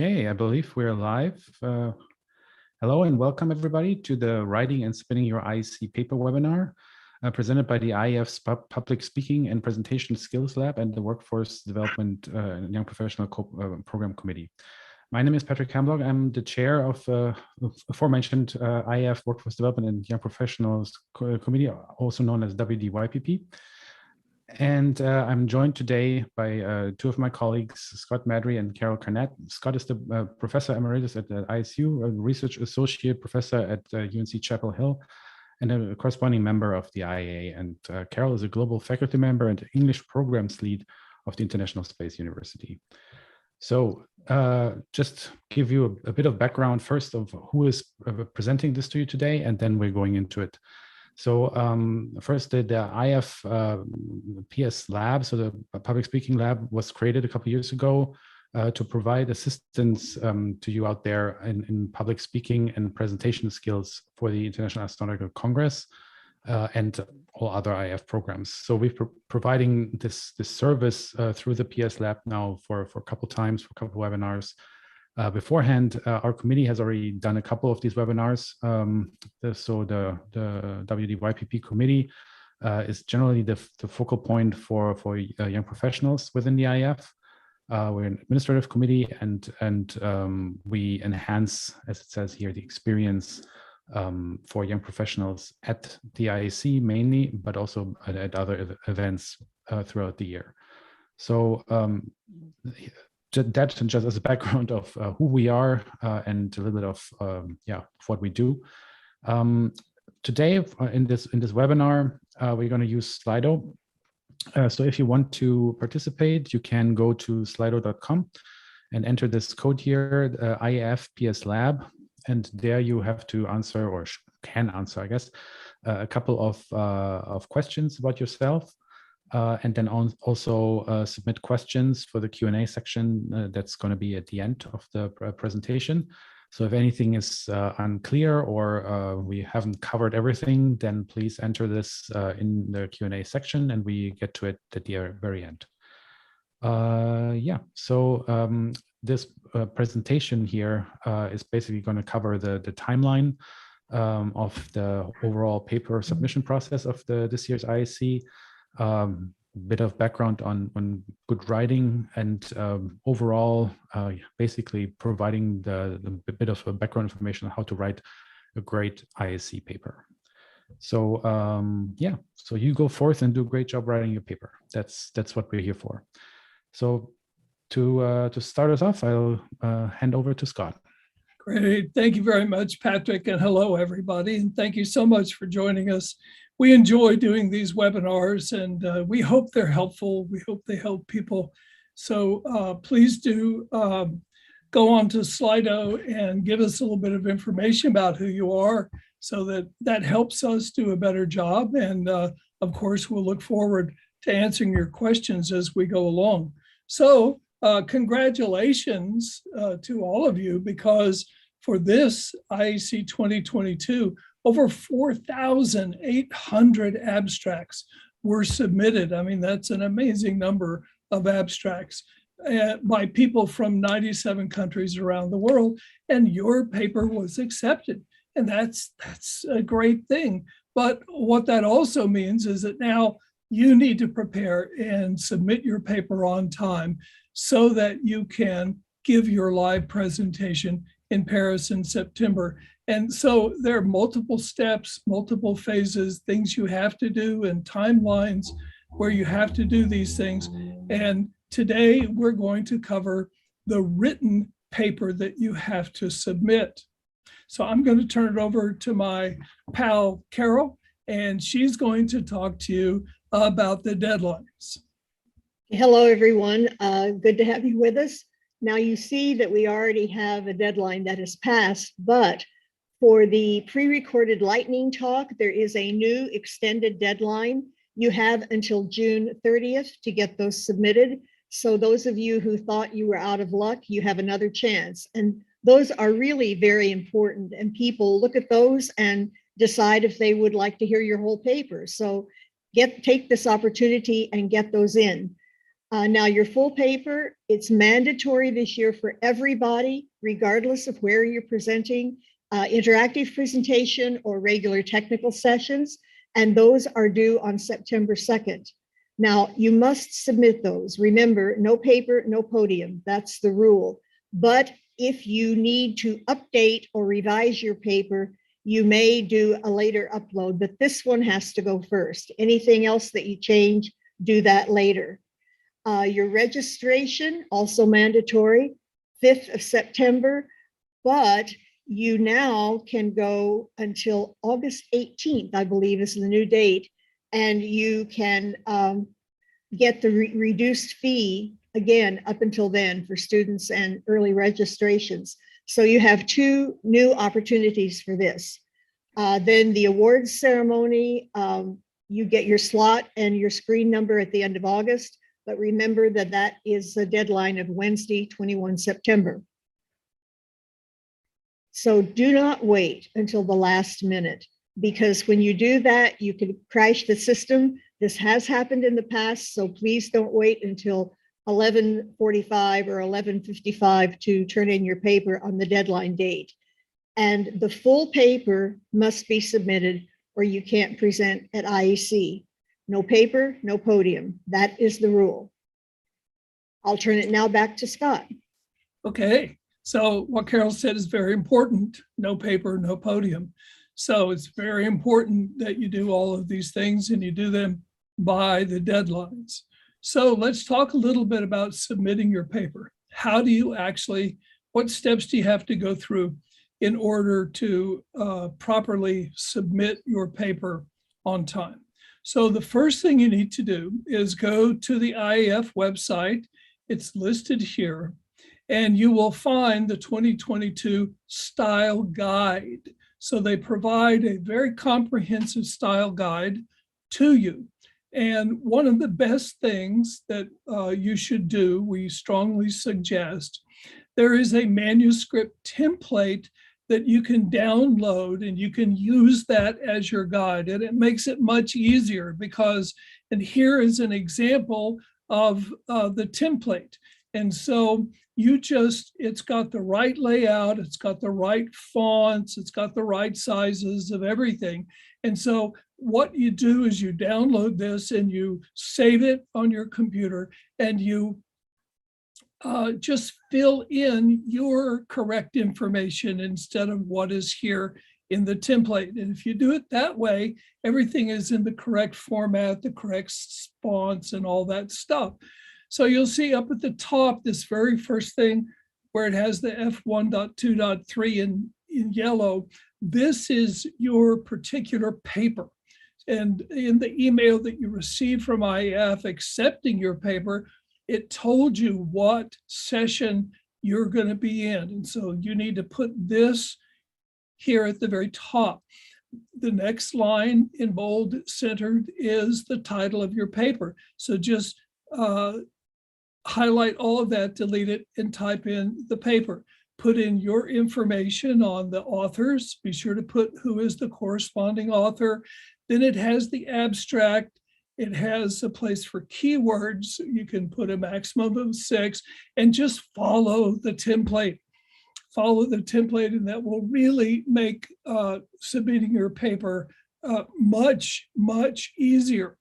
Okay, I believe we're live. Hello and welcome everybody to the Writing and Spinning Your IAC paper webinar presented by the IAF's Public Speaking and Presentation Skills Lab and the Workforce Development Young Professional Program Committee. My name is Patrick Hambloch. I'm the chair of the aforementioned IAF Workforce Development and Young Professionals Committee, also known as WDYPP. And I'm joined today by two of my colleagues, Scott Madry and Carol Carnett. Scott is the professor emeritus at the ISU, a research associate professor at UNC Chapel Hill, and a corresponding member of the IAA. And Carol is a global faculty member and English programs lead of the International Space University. So just give you a bit of background first of who is presenting this to you today, and then we're going into it. So first, the IAF PS Lab, so the public speaking lab, was created a couple of years ago to provide assistance to you out there in public speaking and presentation skills for the International Astronautical Congress and all other IAF programs. So we've providing this service through the PS Lab now for a couple times, for a couple of webinars. Beforehand, our committee has already done a couple of these webinars. So the WDYPP committee is generally the focal point for young professionals within the IAF. We're an administrative committee, and we enhance, as it says here, the experience for young professionals at the IAC mainly, but also at other events throughout the year. So that just as a background of who we are and a little bit of what we do. Today in this webinar, we're going to use Slido. So if you want to participate, you can go to slido.com and enter this code here, IAF PS Lab, and there you have to answer, or can answer, I guess, a couple of questions about yourself. And then also submit questions for the Q&A section that's going to be at the end of the presentation. So if anything is unclear or we haven't covered everything, then please enter this in the Q&A section and we get to it at the very end. So this presentation here is basically going to cover the timeline of the overall paper submission process of this year's IAC. Bit of background on good writing and overall basically providing the bit of background information on how to write a great IAC paper. So so you go forth and do a great job writing your paper. That's what we're here for. So to start us off, I'll hand over to Scott. Great. Thank you very much, Patrick, and hello, everybody. And thank you so much for joining us. We enjoy doing these webinars, and we hope they're helpful. We hope they help people. So please do go on to Slido and give us a little bit of information about who you are, so that helps us do a better job. And of course, we'll look forward to answering your questions as we go along. So congratulations to all of you, because for this IAC 2022, over 4,800 abstracts were submitted. I mean, that's an amazing number of abstracts by people from 97 countries around the world, and your paper was accepted. And that's a great thing. But what that also means is that now you need to prepare and submit your paper on time so that you can give your live presentation in Paris in September. And so there are multiple steps, multiple phases, things you have to do, and timelines where you have to do these things. And today we're going to cover the written paper that you have to submit. So I'm going to turn it over to my pal, Carol, and she's going to talk to you about the deadlines. Hello, everyone. Good to have you with us. Now you see that we already have a deadline that has passed, but for the pre-recorded lightning talk, there is a new extended deadline. You have until June 30th to get those submitted. So those of you who thought you were out of luck, you have another chance. And those are really very important. And people look at those and decide if they would like to hear your whole paper. So take this opportunity and get those in. Now your full paper, it's mandatory this year for everybody, regardless of where you're presenting, interactive presentation or regular technical sessions, and those are due on September 2nd. Now you must submit those. Remember, no paper, no podium, that's the rule. But if you need to update or revise your paper, you may do a later upload, but this one has to go first. Anything else that you change, do that later. Your registration, also mandatory, 5th of September, but you now can go until August 18th, I believe is the new date, and you can get the reduced fee again up until then for students and early registrations. So you have 2 new opportunities for this. Then the awards ceremony, you get your slot and your screen number at the end of August. But remember that that is the deadline of Wednesday, 21 September. So do not wait until the last minute, because when you do that, you can crash the system. This has happened in the past, so please don't wait until 11:45 or 11:55 to turn in your paper on the deadline date. And the full paper must be submitted or you can't present at IAC. No paper, no podium. That is the rule. I'll turn it now back to Scott. Okay, so what Carol said is very important. No paper, no podium. So it's very important that you do all of these things and you do them by the deadlines. So let's talk a little bit about submitting your paper. How do you actually, what steps do you have to go through in order to properly submit your paper on time? So the first thing you need to do is go to the IAF website. It's listed here, and you will find the 2022 style guide. So they provide a very comprehensive style guide to you. And one of the best things that you should do, we strongly suggest, there is a manuscript template that you can download and you can use that as your guide. And it makes it much easier because, and here is an example of the template. And so you just, it's got the right layout, it's got the right fonts, it's got the right sizes of everything. And so what you do is you download this and you save it on your computer and you just fill in your correct information instead of what is here in the template. And if you do it that way, everything is in the correct format, the correct fonts and all that stuff. So you'll see up at the top, this very first thing where it has the F1.2.3 in yellow, this is your particular paper. And in the email that you received from IAF accepting your paper, it told you what session you're going to be in. And so you need to put this here at the very top. The next line in bold centered is the title of your paper. So just highlight all of that, delete it, and type in the paper. Put in your information on the authors. Be sure to put who is the corresponding author. Then it has the abstract. It has a place for keywords. You can put a maximum of 6 and just follow the template. Follow the template, and that will really make submitting your paper much, much easier.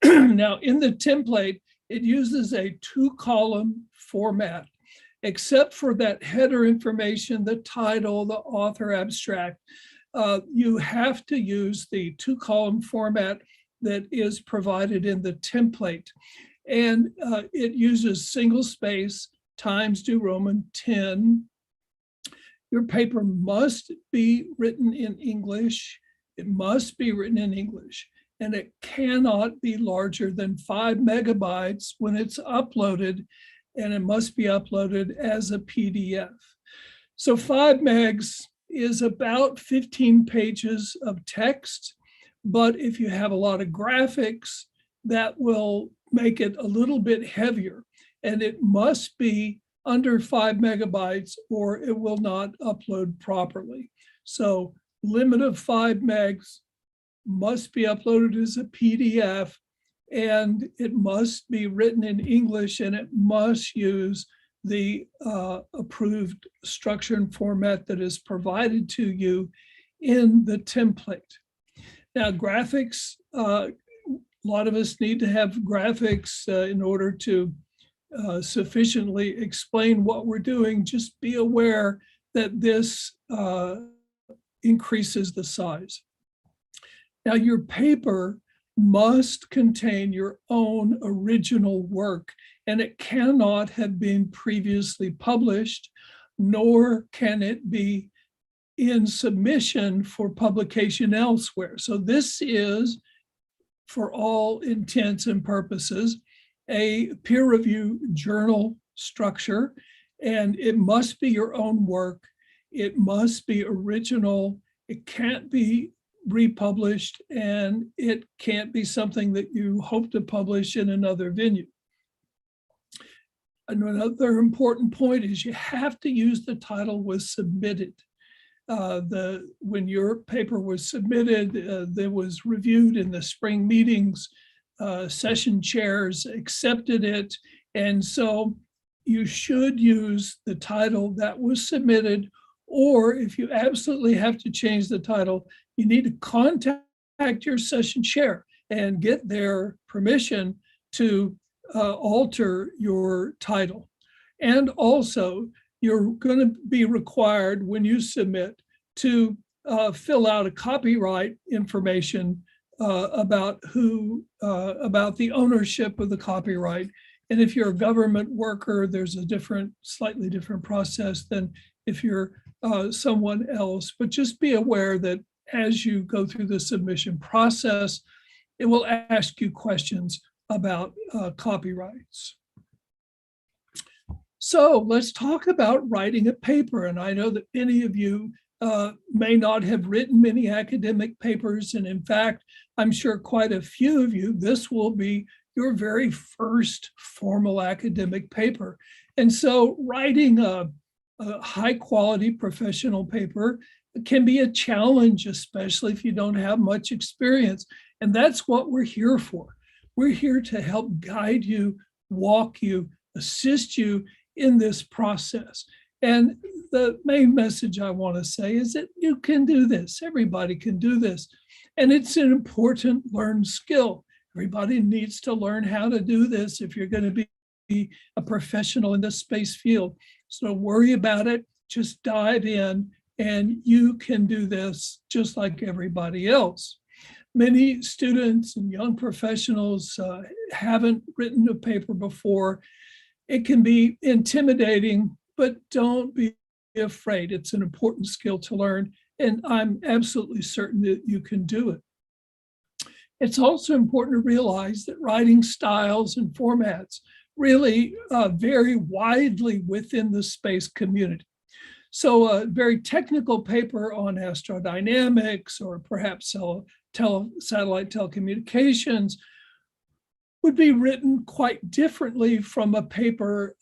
Now, in the template, it uses a 2-column format, except for that header information, the title, the author abstract. You have to use the 2-column format that is provided in the template. And it uses single space, Times New Roman 10. Your paper must be written in English. It must be written in English. And it cannot be larger than 5 megabytes when it's uploaded, and it must be uploaded as a PDF. So 5 megs is about 15 pages of text. But if you have a lot of graphics, that will make it a little bit heavier. And it must be under 5 megabytes or it will not upload properly. So limit of 5 megs, must be uploaded as a PDF, and it must be written in English, and it must use the approved structure and format that is provided to you in the template. Now, graphics, a lot of us need to have graphics in order to sufficiently explain what we're doing. Just be aware that this increases the size. Now, your paper must contain your own original work, and it cannot have been previously published, nor can it be in submission for publication elsewhere. So this is, for all intents and purposes, a peer review journal structure, and it must be your own work. It must be original. It can't be republished, and it can't be something that you hope to publish in another venue. Another important point is you have to use the title "was submitted." When your paper was submitted, that was reviewed in the spring meetings, session chairs accepted it, and so you should use the title that was submitted, or if you absolutely have to change the title, you need to contact your session chair and get their permission to alter your title. And also, you're going to be required when you submit to fill out a copyright information about the ownership of the copyright. And if you're a government worker, there's a slightly different process than if you're someone else. But just be aware that as you go through the submission process, it will ask you questions about copyrights. So let's talk about writing a paper. And I know that many of you may not have written many academic papers. And in fact, I'm sure quite a few of you, this will be your very first formal academic paper. And so writing a high quality professional paper can be a challenge, especially if you don't have much experience. And that's what we're here for. We're here to help guide you, walk you, assist you in this process. And the main message I want to say is that you can do this. Everybody can do this. And it's an important learned skill. Everybody needs to learn how to do this if you're going to be a professional in the space field. So don't worry about it. Just dive in, and you can do this just like everybody else. Many students and young professionals haven't written a paper before. It can be intimidating, but don't be afraid. It's an important skill to learn, and I'm absolutely certain that you can do it. It's also important to realize that writing styles and formats really vary widely within the space community. So a very technical paper on astrodynamics or perhaps satellite telecommunications would be written quite differently from a paper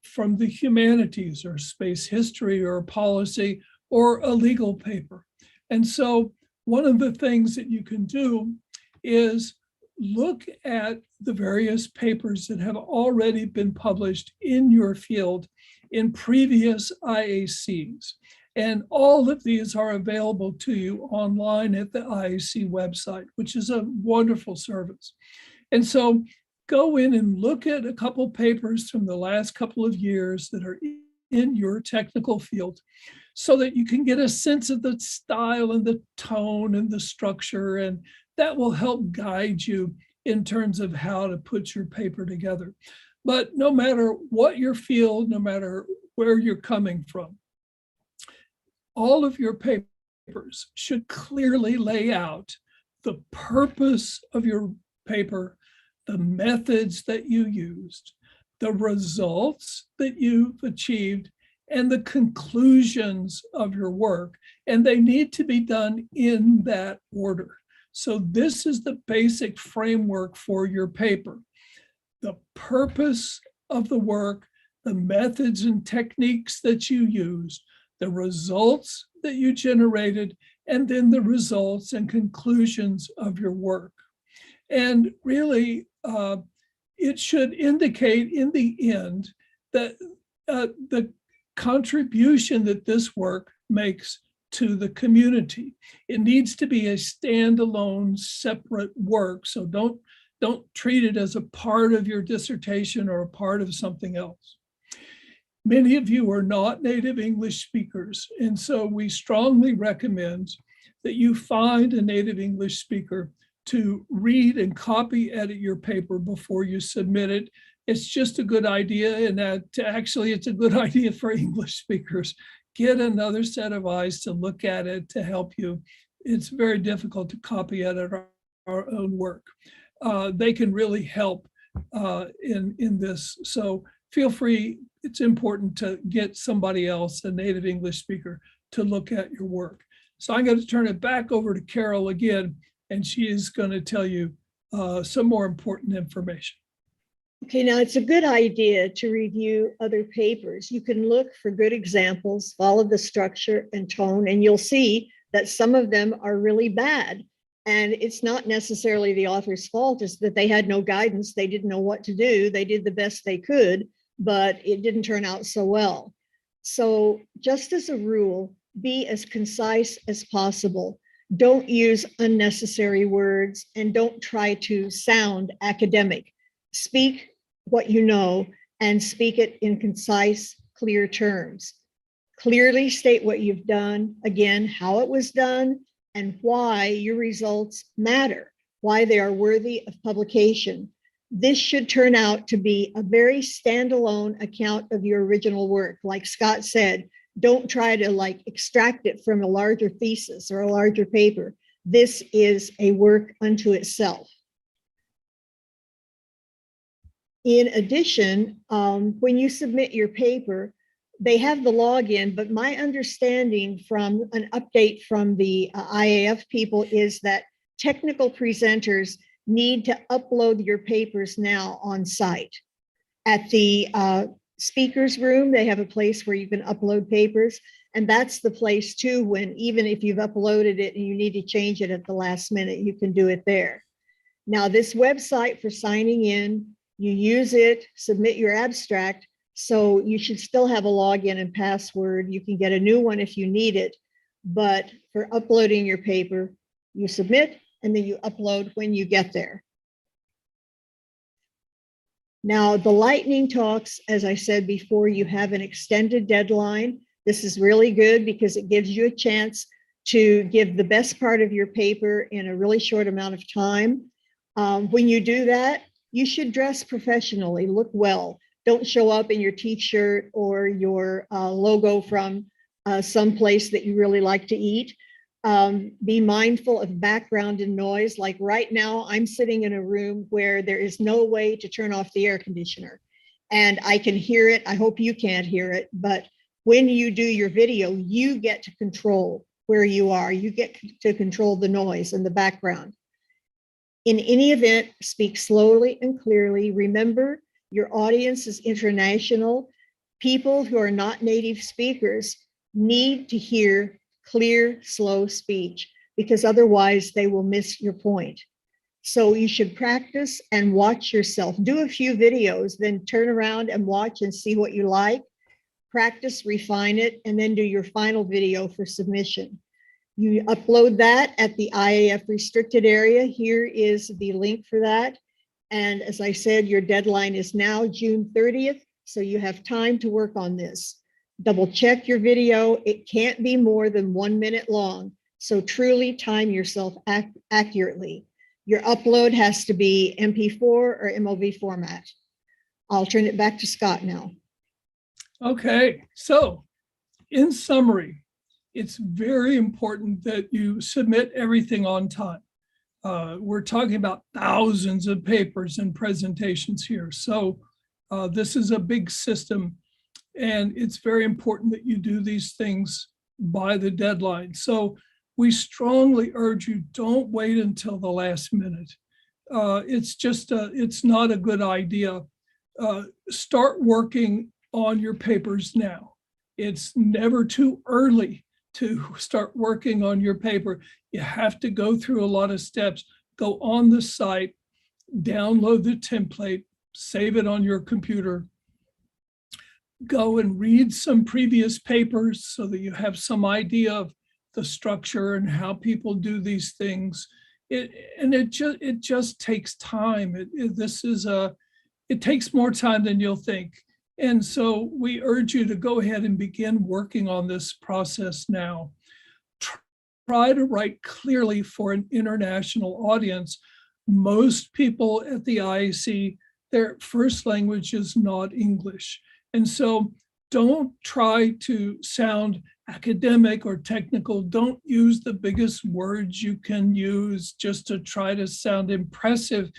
from the humanities or space history or policy or a legal paper. And so one of the things that you can do is look at the various papers that have already been published in your field in previous IACs. And all of these are available to you online at the IAC website, which is a wonderful service. And so go in and look at a couple papers from the last couple of years that are in your technical field so that you can get a sense of the style and the tone and the structure, and that will help guide you in terms of how to put your paper together. But no matter what your field, no matter where you're coming from, all of your papers should clearly lay out the purpose of your paper, the methods that you used, the results that you've achieved, and the conclusions of your work. And they need to be done in that order. So this is the basic framework for your paper. The purpose of the work, the methods and techniques that you used, the results that you generated, and then the results and conclusions of your work. And really, it should indicate in the end that the contribution that this work makes to the community. It needs to be a standalone, separate work. So don't treat it as a part of your dissertation or a part of something else. Many of you are not native English speakers, and so we strongly recommend that you find a native English speaker to read and copy edit your paper before you submit it. It's just a good idea, and that actually it's a good idea for English speakers. Get another set of eyes to look at it to help you. It's very difficult to copy edit our own work. They can really help in this. So feel free, it's important to get somebody else, a native English speaker, to look at your work. So I'm going to turn it back over to Carol again, and she is going to tell you some more important information. Okay, now it's a good idea to review other papers. You can look for good examples, follow the structure and tone, and you'll see that some of them are really bad. And it's not necessarily the author's fault, it's that they had no guidance. They didn't know what to do. They did the best they could, but it didn't turn out so well. So just as a rule, be as concise as possible. Don't use unnecessary words and don't try to sound academic. Speak what you know and speak it in concise, clear terms. Clearly state what you've done, again, how it was done, and why your results matter, why they are worthy of publication. This should turn out to be a very standalone account of your original work. Like Scott said, don't try to extract it from a larger thesis or a larger paper. This is a work unto itself. In addition, when you submit your paper, they have the login, but my understanding from an update from the IAF people is that technical presenters need to upload your papers now on site. At the speakers room, they have a place where you can upload papers, and that's the place too when even if you've uploaded it and you need to change it at the last minute, you can do it there. Now, this website for signing in, you use it, submit your abstract, so you should still have a login and password. You can get a new one if you need it, but for uploading your paper, you submit and then you upload when you get there. Now, the lightning talks, as I said before, you have an extended deadline. This is really good because it gives you a chance to give the best part of your paper in a really short amount of time. When you do that, you should dress professionally, look well. Don't show up in your t-shirt or your logo from some place that you really like to eat. Be mindful of background and noise. Like right now, I'm sitting in a room where there is no way to turn off the air conditioner. And I can hear it. I hope you can't hear it. But when you do your video, you get to control where you are. You get to control the noise and the background. In any event, speak slowly and clearly. Remember, your audience is international. People who are not native speakers need to hear clear, slow speech because otherwise they will miss your point. So you should practice and watch yourself. Do a few videos, then turn around and watch and see what you like. Practice, refine it, and then do your final video for submission. You upload that at the IAF restricted area. Here is the link for that. And as I said, your deadline is now June 30th, so you have time to work on this. Double check your video. It can't be more than 1 minute long, so truly time yourself accurately. Your upload has to be MP4 or MOV format. I'll turn it back to Scott now. Okay, so in summary, it's very important that you submit everything on time. We're talking about thousands of papers and presentations here. So this is a big system, and it's very important that you do these things by the deadline. So we strongly urge you, don't wait until the last minute. It's not a good idea. Start working on your papers now. It's never too early to start working on your paper. You have to go through a lot of steps. Go on the site, download the template, save it on your computer, go and read some previous papers so that you have some idea of the structure and how people do these things. It just takes time. It takes more time than you'll think. And so we urge you to go ahead and begin working on this process now. Try to write clearly for an international audience. Most people at the IAC, their first language is not English. And so don't try to sound academic or technical. Don't use the biggest words you can use just to try to sound impressive.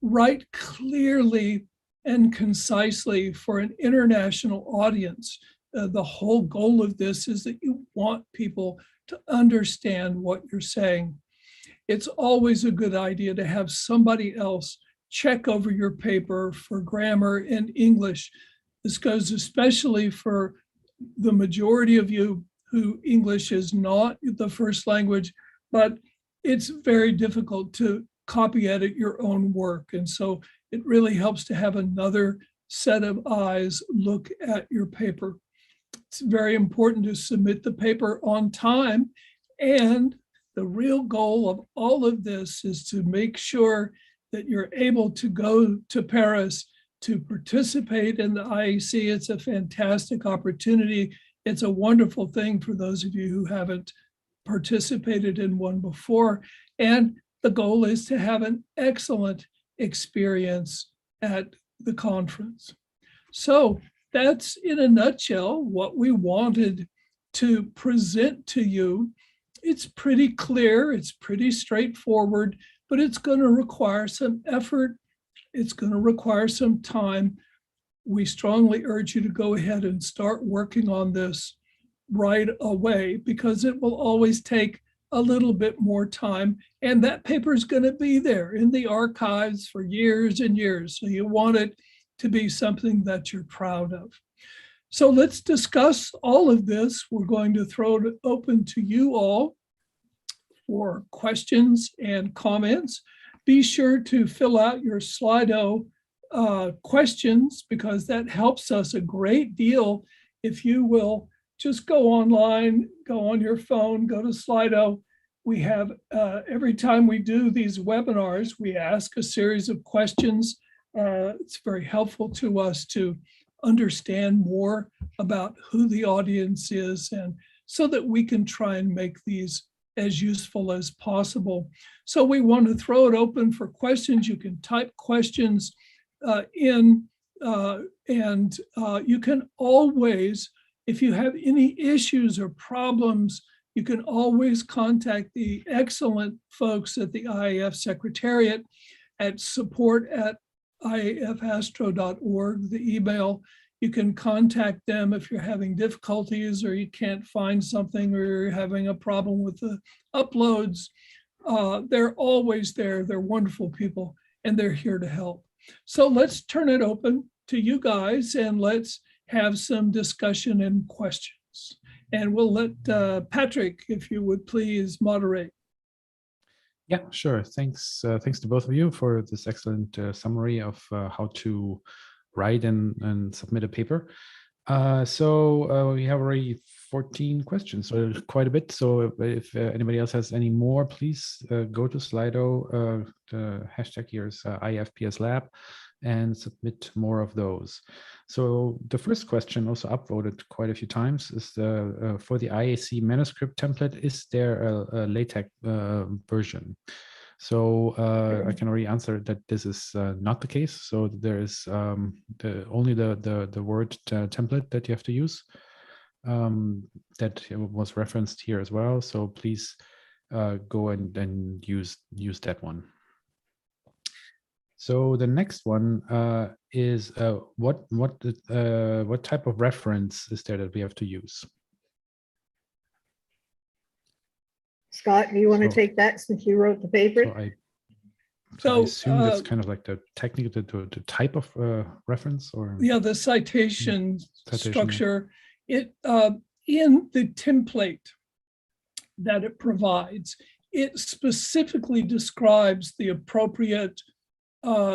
Write clearly and concisely for an international audience. The whole goal of this is that you want people to understand what you're saying. It's always a good idea to have somebody else check over your paper for grammar in English. This goes especially for the majority of you who English is not the first language, but it's very difficult to copy edit your own work. And so it really helps to have another set of eyes look at your paper. It's very important to submit the paper on time. And the real goal of all of this is to make sure that you're able to go to Paris to participate in the IAC. It's a fantastic opportunity. It's a wonderful thing for those of you who haven't participated in one before. And the goal is to have an excellent experience at the conference. So that's in a nutshell what we wanted to present to you. It's pretty clear, it's pretty straightforward, but it's going to require some effort. It's going to require some time. We strongly urge you to go ahead and start working on this right away, because it will always take a little bit more time. And that paper is going to be there in the archives for years and years. So you want it to be something that you're proud of. So let's discuss all of this. We're going to throw it open to you all for questions and comments. Be sure to fill out your Slido questions, because that helps us a great deal. If you will just go online, go on your phone, go to Slido. We have, every time we do these webinars, we ask a series of questions. It's very helpful to us to understand more about who the audience is, and so that we can try and make these as useful as possible. So we want to throw it open for questions. You can type questions in, and you can always, if you have any issues or problems, you can always contact the excellent folks at the IAF Secretariat at support@iafastro.org, the email. You can contact them if you're having difficulties, or you can't find something, or you're having a problem with the uploads. They're always there. They're wonderful people, and they're here to help. So let's turn it open to you guys, and let's have some discussion and questions. And we'll let Patrick, if you would please moderate. Yeah, sure. Thanks. Thanks to both of you for this excellent summary of how to write and submit a paper. So we have already 14 questions, so quite a bit. So if anybody else has any more, please go to Slido. The hashtag here is IAF PS Lab, and submit more of those. So the first question, also upvoted quite a few times, is for the IAC manuscript template, is there a LaTeX version? So I can already answer that this is not the case. So there is only the Word template that you have to use, that was referenced here as well. So please go and use that one. So the next one is what type of reference is there that we have to use? Scott, do you want to take that since you wrote the paper? So I assume that's kind of like the technical, the type of reference, or yeah, the citation structure. It in the template that it provides, it specifically describes the appropriate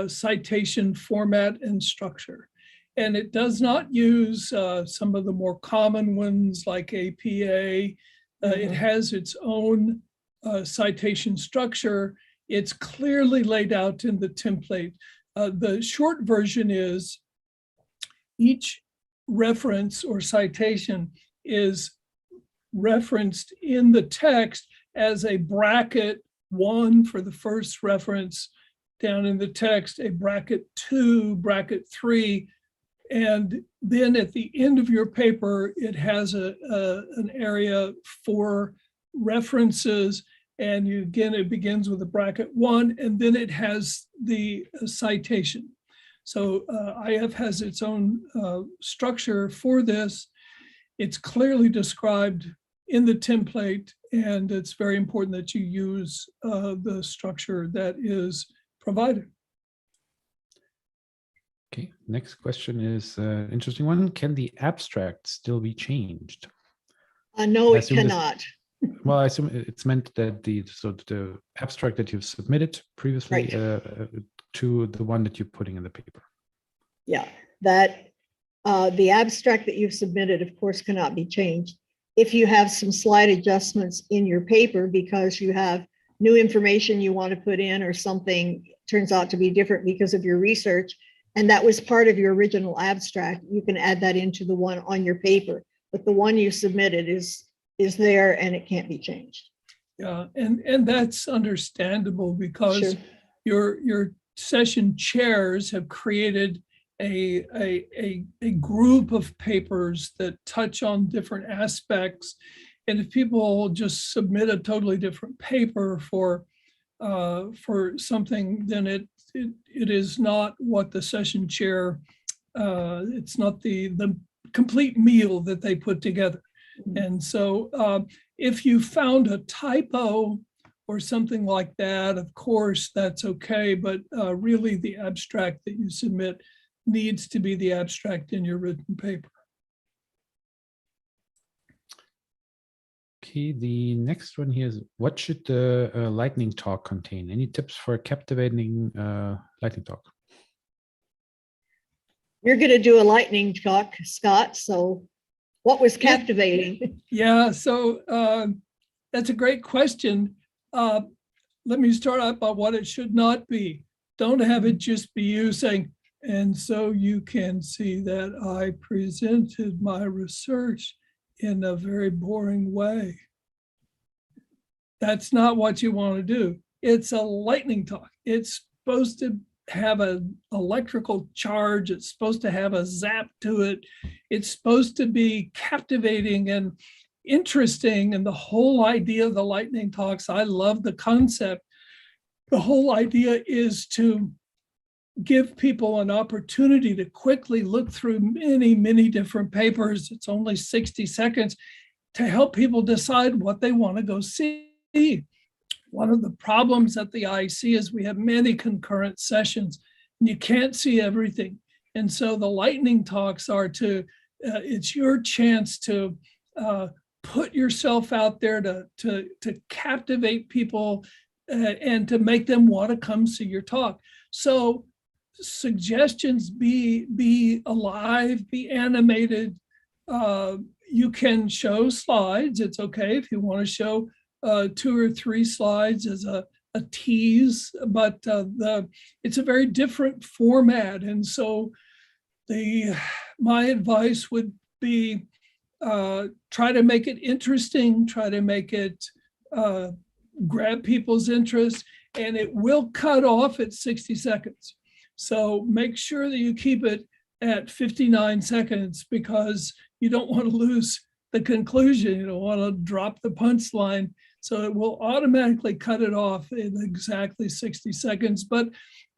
citation format and structure. And it does not use some of the more common ones like APA. It has its own citation structure. It's clearly laid out in the template. The short version is each reference or citation is referenced in the text as a bracket 1 for the first reference down in the text, a bracket 2, bracket 3, and then at the end of your paper, it has an area for references. And again, it begins with a bracket 1, and then it has the citation. So IAF has its own structure for this. It's clearly described in the template, and it's very important that you use the structure that is provided. Okay, next question is an interesting one. Can the abstract still be changed? No, it cannot. Well, I assume it's meant that the abstract that you've submitted previously to the one that you're putting in the paper. Yeah, that the abstract that you've submitted, of course, cannot be changed. If you have some slight adjustments in your paper because you have new information you want to put in, or something turns out to be different because of your research, and that was part of your original abstract, you can add that into the one on your paper. But the one you submitted is there and it can't be changed. Yeah, and that's understandable because your session chairs have created a group of papers that touch on different aspects. And if people just submit a totally different paper for something, then it is not what the session chair, it's not the complete meal that they put together. And so if you found a typo or something like that, of course, that's okay. But really the abstract that you submit needs to be the abstract in your written paper. Okay, the next one here is, what should the lightning talk contain? Any tips for a captivating lightning talk? You're going to do a lightning talk, Scott. So what was captivating? Yeah, so that's a great question. Let me start out by what it should not be. Don't have it just be you saying, and so you can see that I presented my research in a very boring way. That's not what you want to do. It's a lightning talk. It's supposed to have an electrical charge. It's supposed to have a zap to it. It's supposed to be captivating and interesting. And the whole idea of the lightning talks, I love the concept. The whole idea is to give people an opportunity to quickly look through many, many different papers. It's only 60 seconds to help people decide what they want to go see. One of the problems at the IAC is we have many concurrent sessions and you can't see everything. And so the lightning talks are it's your chance to put yourself out there to captivate people and to make them want to come see your talk. So suggestions, be alive, be animated. You can show slides. It's okay if you want to show 2 or 3 slides as a tease, but it's a very different format. And so my advice would be try to make it interesting, try to make it grab people's interest, and it will cut off at 60 seconds. So make sure that you keep it at 59 seconds because you don't want to lose the conclusion. You don't want to drop the punchline. So it will automatically cut it off in exactly 60 seconds.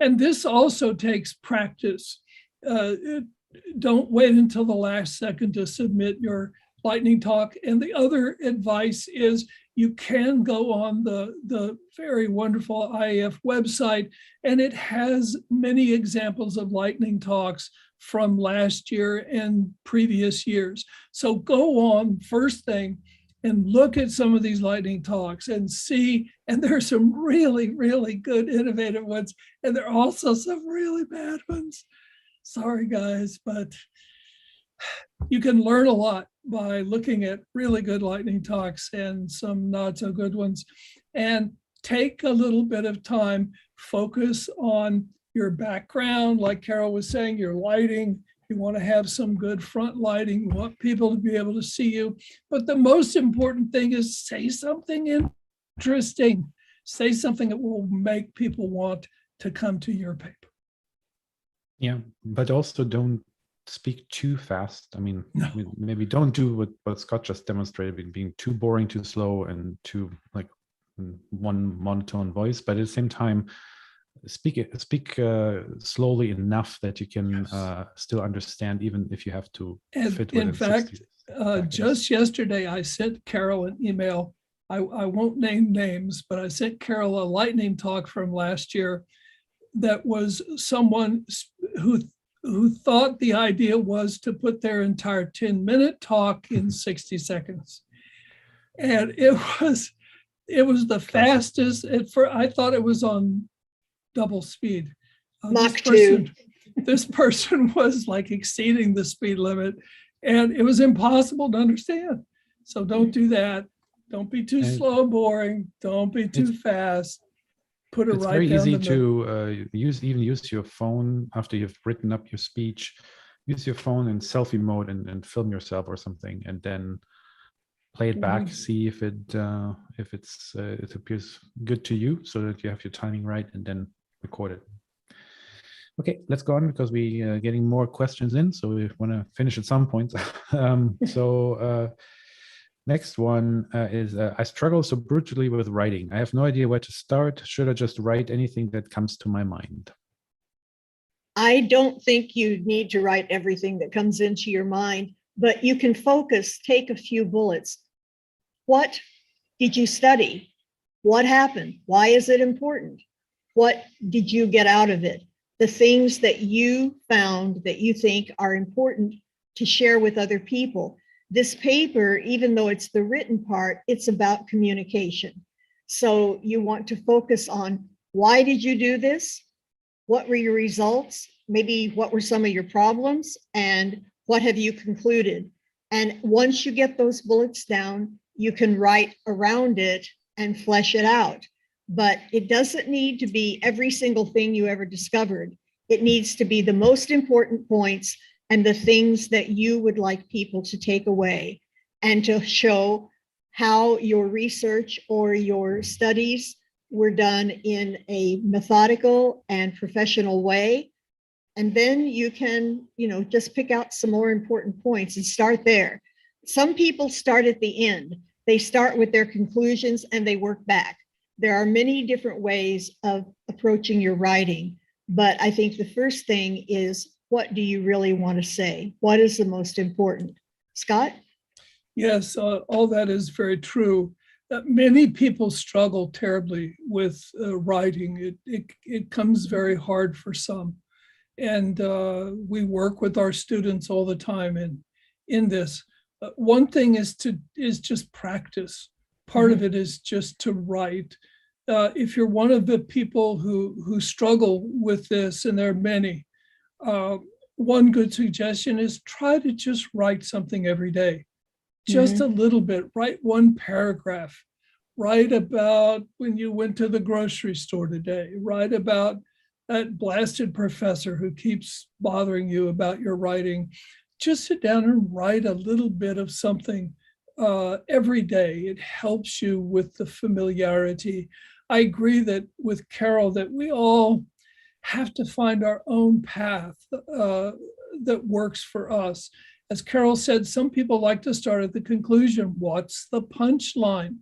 And this also takes practice. Don't wait until the last second to submit your lightning talk. And the other advice is you can go on the very wonderful IAF website, and it has many examples of lightning talks from last year and previous years. So go on, first thing, and look at some of these lightning talks and see, and there are some really, really good innovative ones, and there are also some really bad ones. Sorry, guys, but you can learn a lot by looking at really good lightning talks and some not so good ones. And take a little bit of time, focus on your background, like Carol was saying, your lighting. You want to have some good front lighting. You want people to be able to see you. But the most important thing is say something interesting. Say something that will make people want to come to your paper. Yeah, but also don't speak too fast. I mean, No. maybe don't do what Scott just demonstrated, being too boring, too slow, and too like one monotone voice. But at the same time, speak slowly enough that you can still understand, even if you have to fit within. In fact, 60 seconds. just yesterday, I sent Carol an email. I won't name names, but I sent Carol a lightning talk from last year that was someone who thought the idea was to put their entire 10-minute talk in 60 seconds. And it was the fastest. I thought it was on double speed. This person was like exceeding the speed limit, and it was impossible to understand. So don't do that. Don't be too slow and boring. Don't be too fast. Put it it's right very down easy the middle. to use your phone after you've written up your speech. Use your phone in selfie mode and film yourself or something, and then play it back. See if it appears good to you, so that you have your timing right, and then record it. Okay, let's go on because we are getting more questions in, so we want to finish at some point. Next one is, I struggle so brutally with writing. I have no idea where to start. Should I just write anything that comes to my mind? I don't think you need to write everything that comes into your mind, but you can focus, take a few bullets. What did you study? What happened? Why is it important? What did you get out of it? The things that you found that you think are important to share with other people. This paper, even though it's the written part, it's about communication. So you want to focus on, why did you do this? What were your results? Maybe what were some of your problems? And what have you concluded? And once you get those bullets down, you can write around it and flesh it out. But it doesn't need to be every single thing you ever discovered. It needs to be the most important points and the things that you would like people to take away, and to show how your research or your studies were done in a methodical and professional way. And then you can, just pick out some more important points and start there. Some people start at the end. They start with their conclusions and they work back. There are many different ways of approaching your writing, but I think the first thing is, what do you really want to say? What is the most important? Scott? Yes, all that is very true. Many people struggle terribly with writing. It comes very hard for some. And we work with our students all the time in this. One thing is just practice. Part of it is just to write. If you're one of the people who struggle with this, and there are many, one good suggestion is try to just write something every day. Just a little bit. Write one paragraph. Write about when you went to the grocery store today. Write about that blasted professor who keeps bothering you about your writing. Just sit down and write a little bit of something every day. It helps you with the familiarity. I agree that with Carol that we all have to find our own path that works for us. As Carol said, some people like to start at the conclusion. What's the punchline?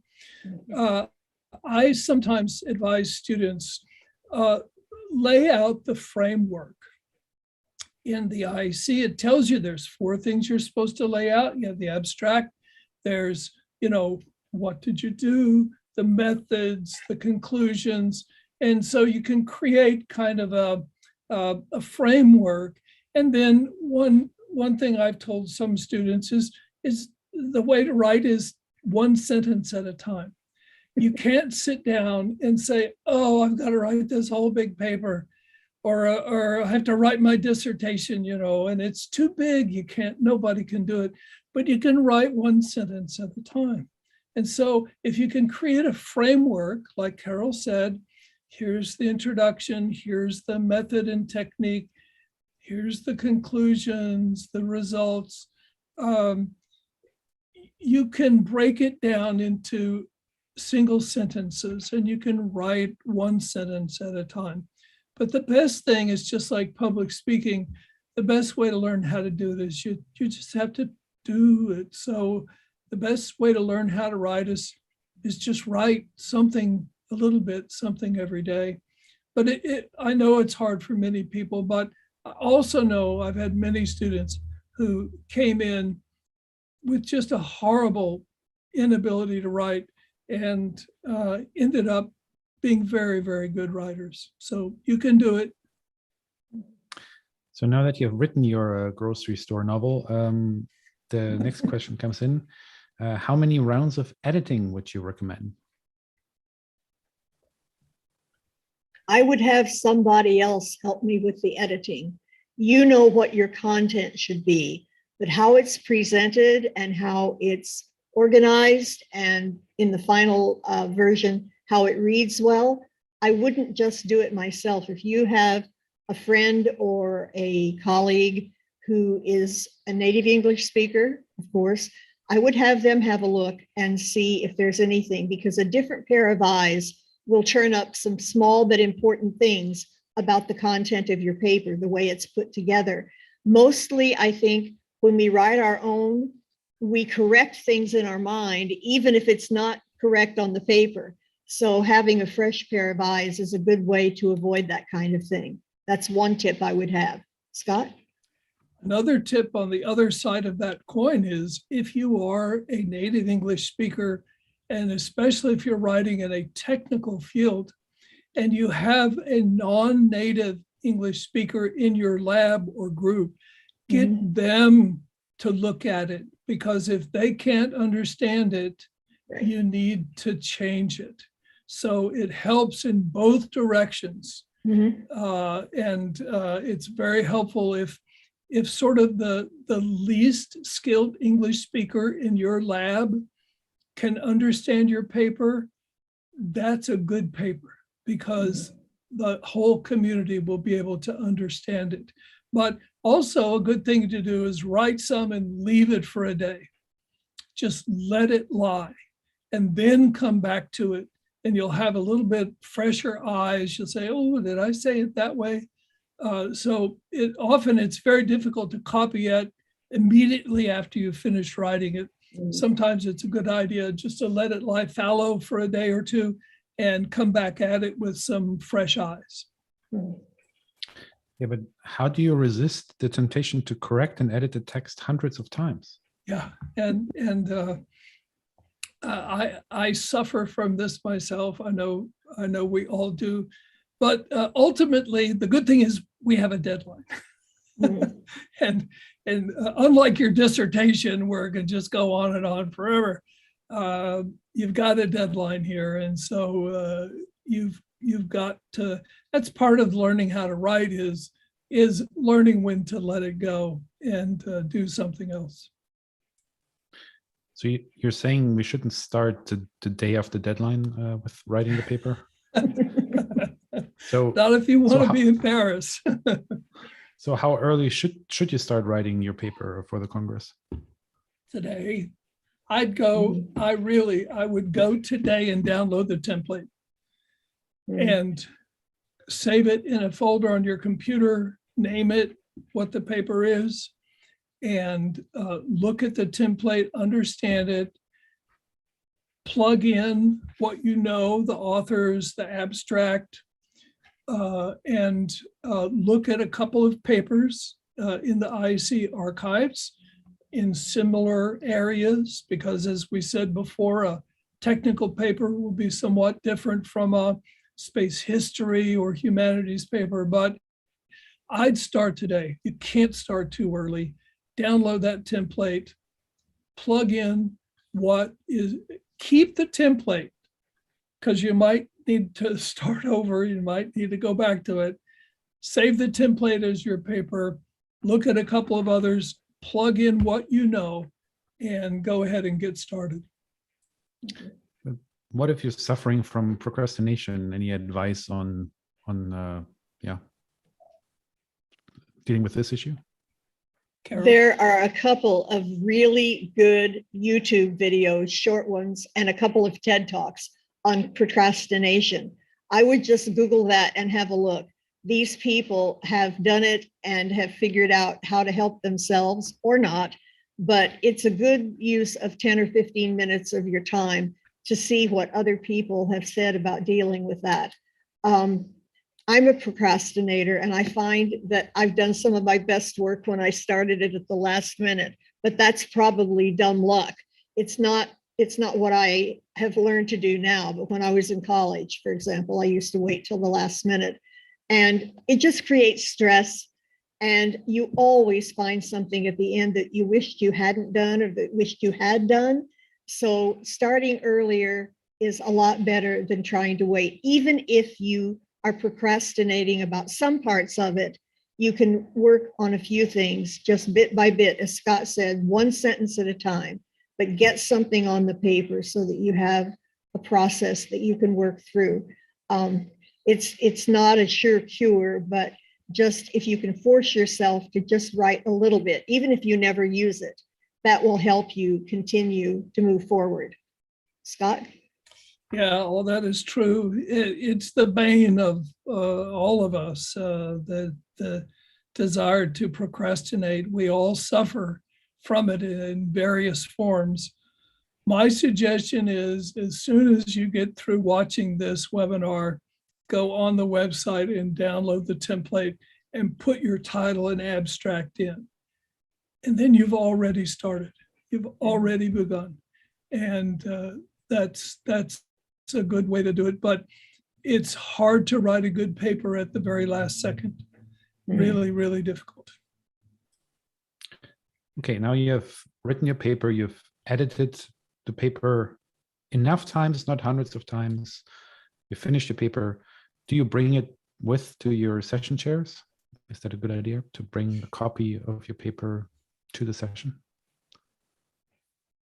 I sometimes advise students, lay out the framework. In the IAC, it tells you there's 4 things you're supposed to lay out. You have the abstract, there's, what did you do, the methods, the conclusions. And so you can create kind of a framework. And then one thing I've told some students is the way to write is one sentence at a time. You can't sit down and say, oh, I've got to write this whole big paper, or I have to write my dissertation, and it's too big. Nobody can do it, but you can write one sentence at a time. And so if you can create a framework, like Carol said, here's the introduction, here's the method and technique, here's the conclusions, the results. You can break it down into single sentences, and you can write one sentence at a time. But the best thing is, just like public speaking, the best way to learn how to do this, you just have to do it. So the best way to learn how to write is just write something a little bit, something every day. But I know it's hard for many people, but I also know I've had many students who came in with just a horrible inability to write and ended up being very, very good writers. So you can do it. So now that you've written your grocery store novel, the next question comes in. How many rounds of editing would you recommend? I would have somebody else help me with the editing. You know what your content should be, but how it's presented and how it's organized, and in the final version, how it reads well, I wouldn't just do it myself. If you have a friend or a colleague who is a native English speaker, of course, I would have them have a look and see if there's anything, because a different pair of eyes will turn up some small but important things about the content of your paper, the way it's put together. Mostly, I think, when we write our own, we correct things in our mind, even if it's not correct on the paper. So having a fresh pair of eyes is a good way to avoid that kind of thing. That's one tip I would have. Scott? Another tip on the other side of that coin is, if you are a native English speaker, and especially if you're writing in a technical field, and you have a non-native English speaker in your lab or group, get them to look at it, because if they can't understand it, you need to change it. So it helps in both directions. It's very helpful if sort of the least skilled English speaker in your lab can understand your paper, that's a good paper, because the whole community will be able to understand it. But also a good thing to do is write some and leave it for a day. Just let it lie and then come back to it, and you'll have a little bit fresher eyes. You'll say, oh, did I say it that way? So it's very difficult to copy it immediately after you finish writing it. Sometimes it's a good idea just to let it lie fallow for a day or two and come back at it with some fresh eyes. Yeah, but how do you resist the temptation to correct and edit the text hundreds of times? Yeah, and I suffer from this myself. I know we all do, but ultimately the good thing is we have a deadline. And unlike your dissertation where it can just go on and on forever, you've got a deadline here, and so you've got to. That's part of learning how to write is learning when to let it go and do something else. So you're saying we shouldn't start the day of the deadline with writing the paper? So not if you want to be in Paris. So how early should you start writing your paper for the Congress? Today. I would go today and download the template and save it in a folder on your computer, name it what the paper is, and look at the template, understand it, plug in what you know, the authors, the abstract, and look at a couple of papers in the IAC archives in similar areas, because as we said before, a technical paper will be somewhat different from a space history or humanities paper, but I'd start today. You can't start too early. Download that template, plug in keep the template, because you might need to start over, you might need to go back to it. Save the template as your paper, look at a couple of others, plug in what you know, and go ahead and get started. What if you're suffering from procrastination? Any advice on dealing with this issue? Carol? There are a couple of really good YouTube videos, short ones, and a couple of TED Talks on procrastination. I would just Google that and have a look. These people have done it and have figured out how to help themselves or not, but it's a good use of 10 or 15 minutes of your time to see what other people have said about dealing with that. I'm a procrastinator, and I find that I've done some of my best work when I started it at the last minute, but that's probably dumb luck. It's not what I have learned to do now, but when I was in college, for example, I used to wait till the last minute, and it just creates stress. And you always find something at the end that you wished you hadn't done or that wished you had done. So starting earlier is a lot better than trying to wait. Even if you are procrastinating about some parts of it, you can work on a few things just bit by bit, as Scott said, one sentence at a time, but get something on the paper so that you have a process that you can work through. It's not a sure cure, but just if you can force yourself to just write a little bit, even if you never use it, that will help you continue to move forward. Scott? Yeah, well, that is true. It's the bane of all of us, the desire to procrastinate. We all suffer from it in various forms. My suggestion is, as soon as you get through watching this webinar, go on the website and download the template and put your title and abstract in. And then you've already started. You've already begun. And that's a good way to do it. But it's hard to write a good paper at the very last second. Really, really difficult. Okay, now you have written your paper, you've edited the paper enough times, not hundreds of times. You finished your paper. Do you bring it to your session chairs? Is that a good idea, to bring a copy of your paper to the session?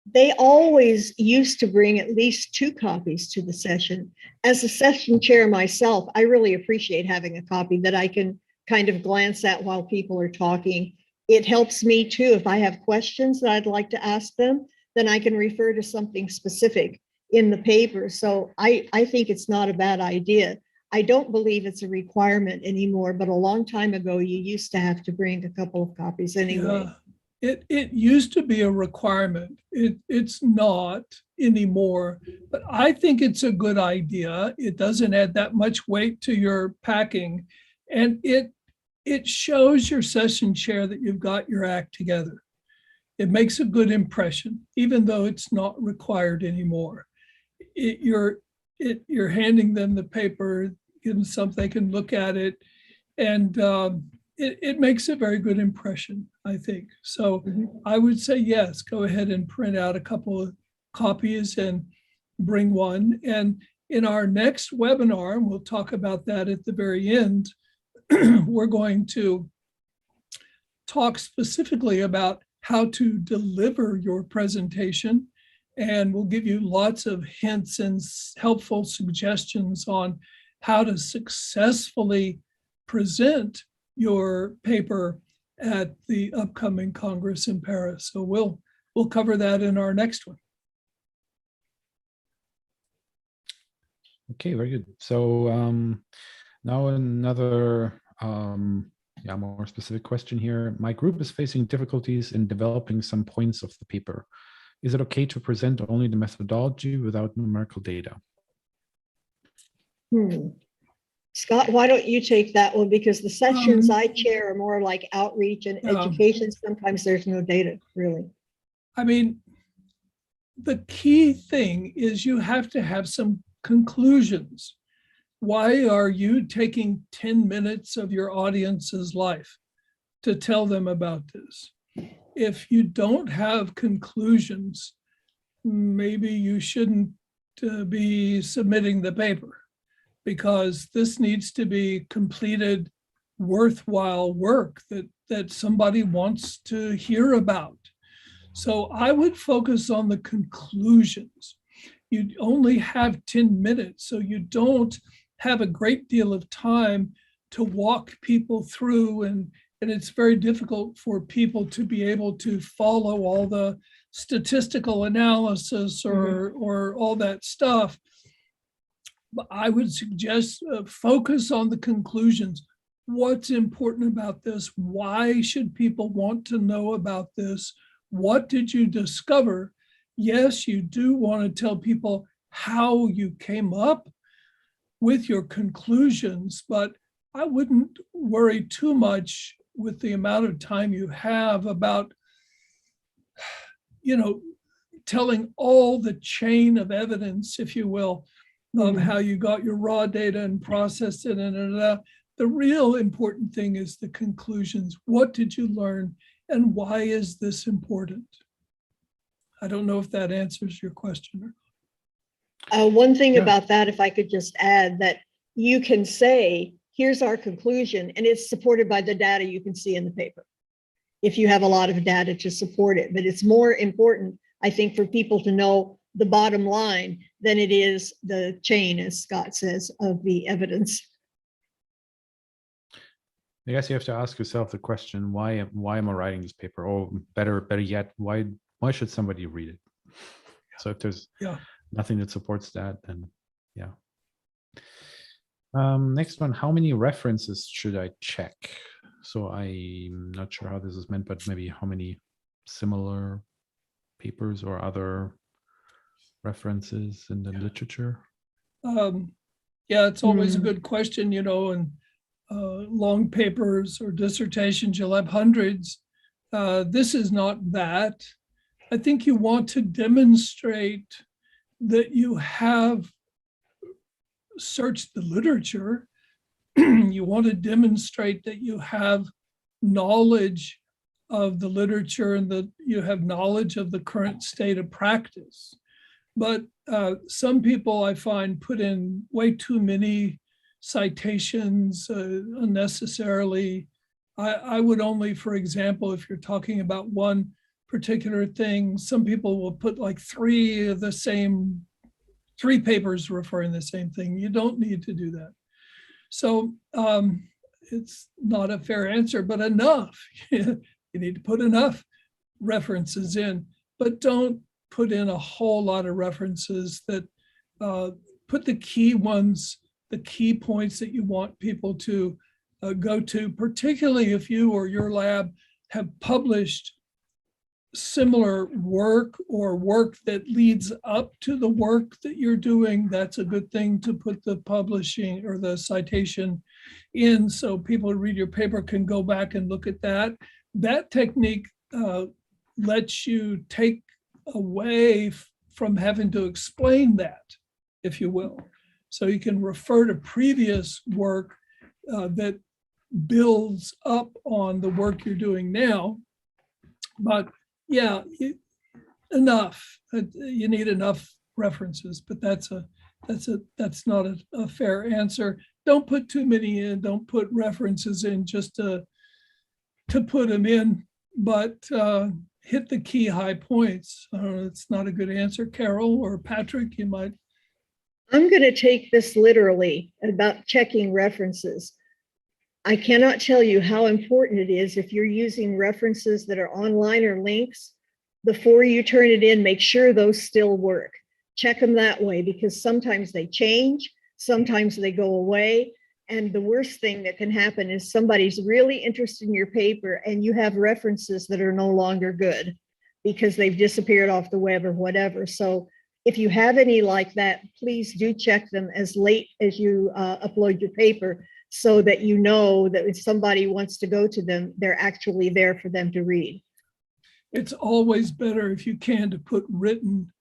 They always used to bring at least 2 copies to the session. As a session chair myself, I really appreciate having a copy that I can kind of glance at while people are talking. It helps me too. If I have questions that I'd like to ask them, then I can refer to something specific in the paper. So I think it's not a bad idea. I don't believe it's a requirement anymore, but a long time ago, you used to have to bring a couple of copies anyway. Yeah. It used to be a requirement. It's not anymore, but I think it's a good idea. It doesn't add that much weight to your packing, and it shows your session chair that you've got your act together. It makes a good impression, even though it's not required anymore. You're handing them the paper, give them something, they can look at it, and it makes a very good impression, I think. So I would say, yes, go ahead and print out a couple of copies and bring one. And in our next webinar, and we'll talk about that at the very end, we're going to talk specifically about how to deliver your presentation. And we'll give you lots of hints and helpful suggestions on how to successfully present your paper at the upcoming Congress in Paris. So we'll cover that in our next one. Okay, very good. So now another more specific question here. My group is facing difficulties in developing some points of the paper. Is it okay to present only the methodology without numerical data? Scott, why don't you take that one? Because the sessions I chair are more like outreach and education. Sometimes there's no data, really. I mean, the key thing is you have to have some conclusions. Why are you taking 10 minutes of your audience's life to tell them about this? If you don't have conclusions, maybe you shouldn't be submitting the paper, because this needs to be completed, worthwhile work that somebody wants to hear about. So I would focus on the conclusions. You only have 10 minutes, so you don't have a great deal of time to walk people through, and it's very difficult for people to be able to follow all the statistical analysis or all that stuff. But I would suggest focus on the conclusions. What's important about this? Why should people want to know about this? What did you discover? Yes, you do want to tell people how you came up with your conclusions, but I wouldn't worry too much with the amount of time you have about, telling all the chain of evidence, if you will, of how you got your raw data and processed it. The real important thing is the conclusions. What did you learn, and why is this important? I don't know if that answers your question. One thing about that, if I could just add, that you can say, here's our conclusion, and it's supported by the data you can see in the paper, if you have a lot of data to support it. But it's more important, I think, for people to know the bottom line than it is the chain, as Scott says, of the evidence. I guess you have to ask yourself the question, why am I writing this paper? Or better yet, why should somebody read it? So if there's nothing that supports that, then yeah. Next one, how many references should I check? So I'm not sure how this is meant, but maybe how many similar papers or other references in the literature? Yeah, it's always a good question, and long papers or dissertations, you'll have hundreds. This is not that. I think you want to demonstrate that you have searched the literature. You want to demonstrate that you have knowledge of the literature and that you have knowledge of the current state of practice. But some people, I find, put in way too many citations unnecessarily. I would only, for example, if you're talking about one particular thing, some people will put like three papers referring the same thing. You don't need to do that. So it's not a fair answer, but enough. You need to put enough references in, but don't put in a whole lot of references. That put the key ones, the key points that you want people to go to, particularly if you or your lab have published similar work or work that leads up to the work that you're doing. That's a good thing to put the publishing or the citation in, so people who read your paper can go back and look at that. That technique lets you take away from having to explain that, if you will. So you can refer to previous work that builds up on the work you're doing now. But yeah, enough. You need enough references, but that's not a fair answer. Don't put too many in. Don't put references in just to put them in, but hit the key high points. It's not a good answer. Carol or Patrick, you might. I'm going to take this literally about checking references. I cannot tell you how important it is, if you're using references that are online or links, before you turn it in, make sure those still work. Check them that way, because sometimes they change, sometimes they go away. And the worst thing that can happen is somebody's really interested in your paper and you have references that are no longer good because they've disappeared off the web or whatever. So if you have any like that, please do check them as late as you upload your paper, so that you know that if somebody wants to go to them, they're actually there for them to read. It's always better, if you can, to put written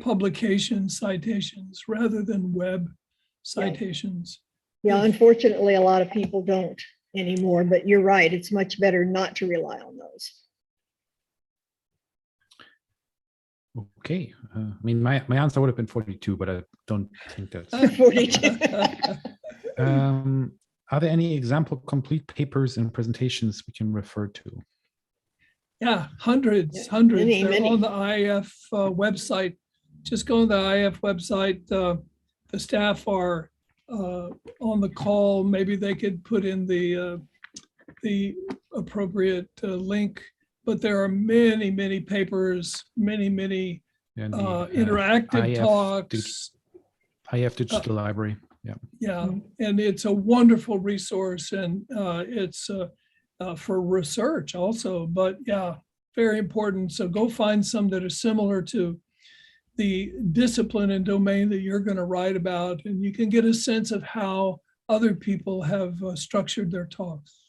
publication citations rather than web citations. Yeah, unfortunately, a lot of people don't anymore, but you're right. It's much better not to rely on those. Okay. I mean, my answer would have been 42, but I don't think that's. 42. Are there any example complete papers and presentations we can refer to? Yeah, hundreds. Many, They're many. on the IAF website. Just go to the IAF website. The staff are on the call. Maybe they could put in the appropriate link. But there are many, many papers, many And the interactive IAF talks. IAF Digital Library. Yeah. Yeah, and it's a wonderful resource, and it's for research also. But yeah, very important. So go find some that are similar to the discipline and domain that you're going to write about, and you can get a sense of how other people have structured their talks.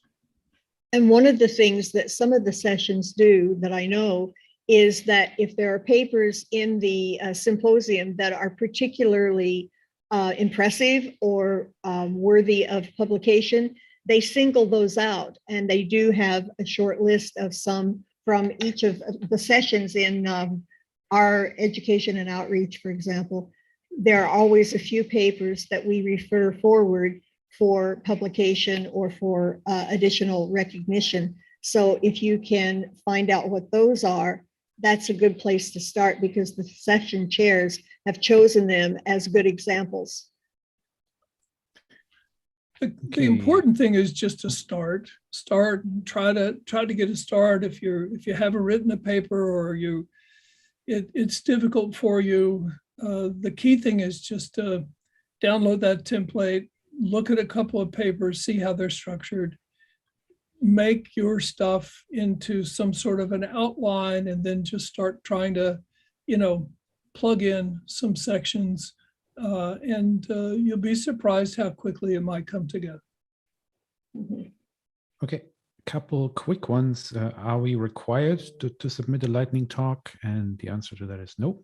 And one of the things that some of the sessions do that I know is that if there are papers in the symposium that are particularly impressive or worthy of publication, they single those out, and they do have a short list of some from each of the sessions in our education and outreach, for example. There are always a few papers that we refer forward for publication or for additional recognition. So if you can find out what those are, that's a good place to start, because the session chairs have chosen them as good examples. The important thing is just to start, and try to get a start. If you haven't written a paper, or it's difficult for you, the key thing is just to download that template, look at a couple of papers, see how they're structured, make your stuff into some sort of an outline, and then just start trying to, plug in some sections, and you'll be surprised how quickly it might come together. Okay, couple quick ones. Are we required to submit a lightning talk? And the answer to that is no.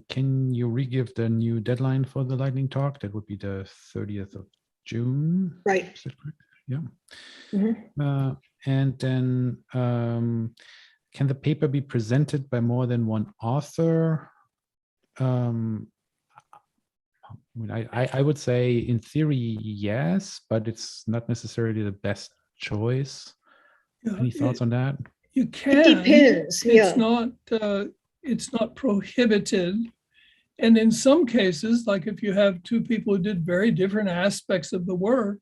Can you re-give the new deadline for the lightning talk? That would be the 30th of June. Right. Is that correct? Yeah. Mhm. And then can the paper be presented by more than one author? I would say in theory, yes, but it's not necessarily the best choice. Any thoughts on that? You can. It depends. It's not prohibited. And in some cases, like if you have two people who did very different aspects of the work,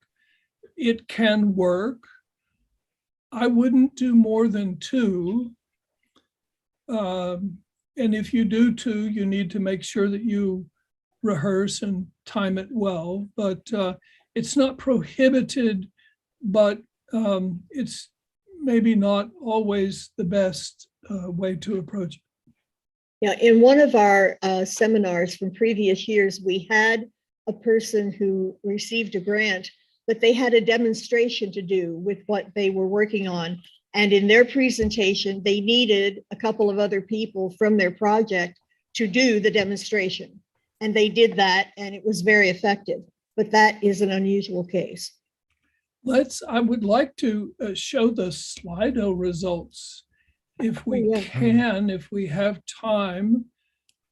it can work. I wouldn't do more than two. And if you do two, you need to make sure that you rehearse and time it well. But it's not prohibited, but it's maybe not always the best way to approach it. Yeah, in one of our seminars from previous years, we had a person who received a grant, but they had a demonstration to do with what they were working on. And in their presentation, they needed a couple of other people from their project to do the demonstration. And they did that, and it was very effective. But that is an unusual case. I would like to show the Slido results if we can, if we have time.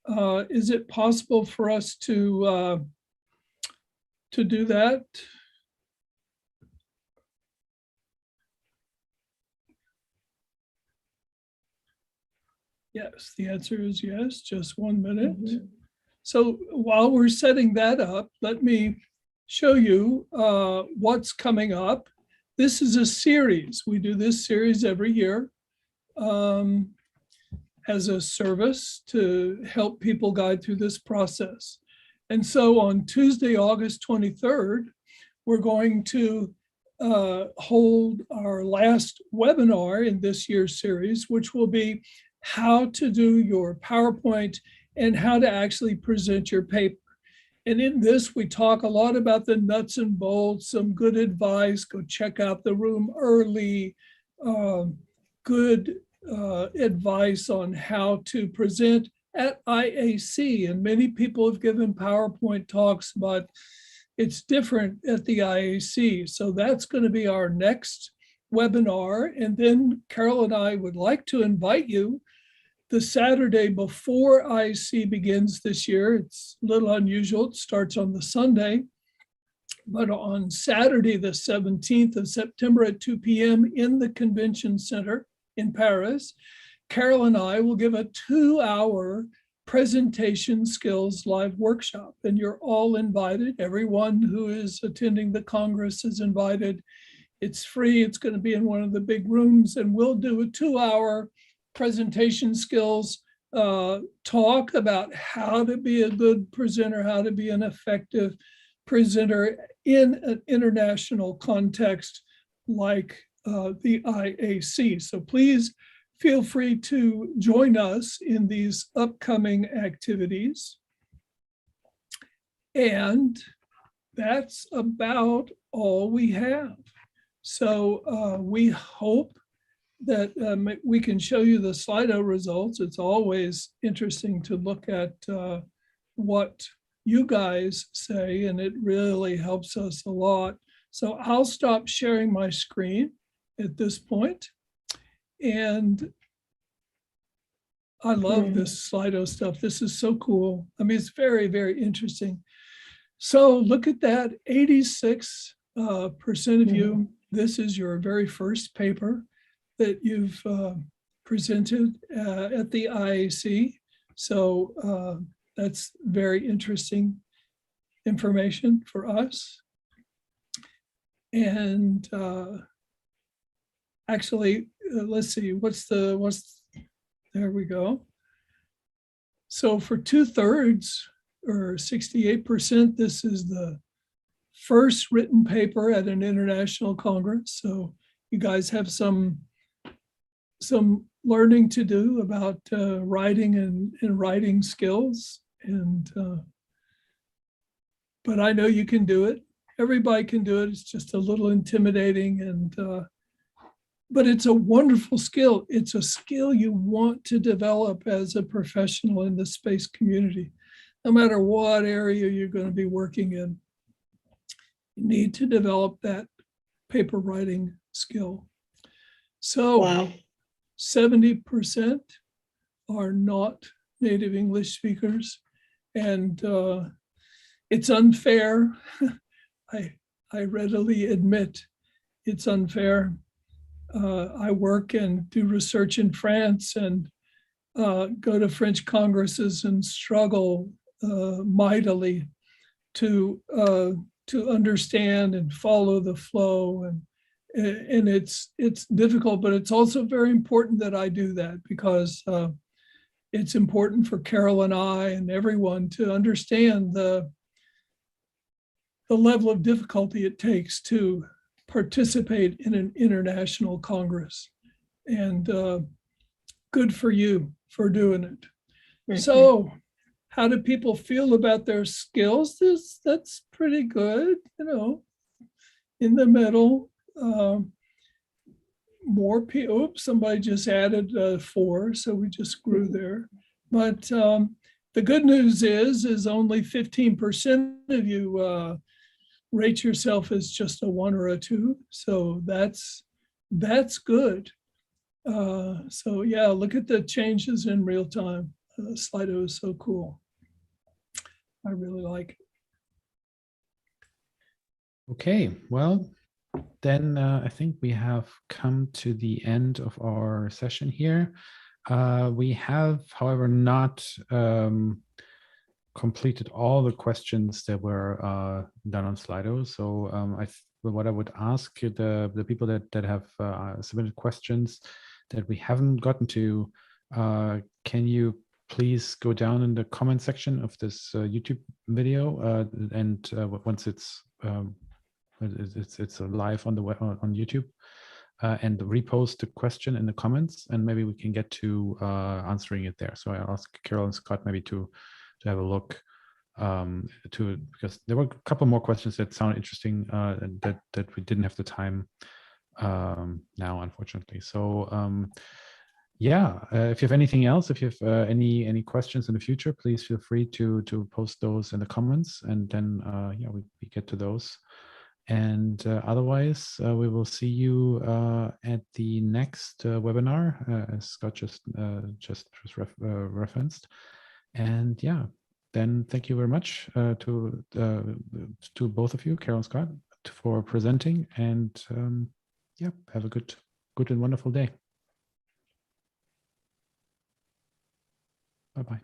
Is it possible for us to do that? Yes, the answer is yes. Just 1 minute. Mm-hmm. So while we're setting that up, let me show you what's coming up. This is a series. We do this series every year as a service to help people guide through this process. And so on Tuesday, August 23rd, we're going to hold our last webinar in this year's series, which will be how to do your PowerPoint and how to actually present your paper. And in this, we talk a lot about the nuts and bolts, some good advice, go check out the room early, good advice on how to present at IAC. And many people have given PowerPoint talks, but it's different at the IAC. So that's going to be our next webinar. And then Carol and I would like to invite you the Saturday before IAC begins this year. It's a little unusual. It starts on the Sunday, but on Saturday, the 17th of September at 2 p.m. in the Convention Center in Paris, Carol and I will give a 2-hour presentation skills live workshop, and you're all invited. Everyone who is attending the Congress is invited. It's free. It's going to be in one of the big rooms, and we'll do a 2-hour presentation skills talk about how to be a good presenter, how to be an effective presenter in an international context like the IAC. So please feel free to join us in these upcoming activities. And that's about all we have. So we hope that we can show you the Slido results. It's always interesting to look at what you guys say, and it really helps us a lot. So I'll stop sharing my screen at this point. And I love this Slido stuff. This is so cool. I mean, it's very, very interesting. So look at that, 86% of you, this is your very first paper that you've presented at the IAC. So that's very interesting information for us. And actually, let's see, there we go. So for 2/3 or 68%, this is the first written paper at an international congress. So you guys have some learning to do about writing and writing skills. And but I know you can do it. Everybody can do it. It's just a little intimidating, and but it's a wonderful skill. It's a skill you want to develop as a professional in the space community, no matter what area you're going to be working in. You need to develop that paper writing skill. So Wow. 70% are not native English speakers, and it's unfair. I readily admit it's unfair. I work and do research in France and go to French congresses and struggle mightily to understand and follow the flow, and it's difficult, but it's also very important that I do that, because it's important for Carol and I and everyone to understand the level of difficulty it takes to participate in an international congress. And good for you for doing it. Okay. So how do people feel about their skills? That's pretty good, in the middle. More people, oops, somebody just added 4, so we just grew there. But the good news is only 15% of you rate yourself as just a 1 or a 2. So that's good. So yeah, look at the changes in real time. Slido is so cool. I really like it. Okay, well, then I think we have come to the end of our session here. We have, however, not completed all the questions that were done on Slido. So what I would ask the people that have submitted questions that we haven't gotten to, can you please go down in the comment section of this YouTube video, and once it's live on the web, on YouTube, and repost the question in the comments, and maybe we can get to answering it there. So I ask Carol and Scott maybe to have a look because there were a couple more questions that sound interesting that we didn't have the time now, unfortunately. So yeah, if you have anything else, if you have any questions in the future, please feel free to post those in the comments, and then yeah, we get to those. And otherwise, we will see you at the next webinar, as Scott just referenced. And yeah, then thank you very much to both of you, Carol and Scott, for presenting. And yeah, have a good and wonderful day. Bye-bye.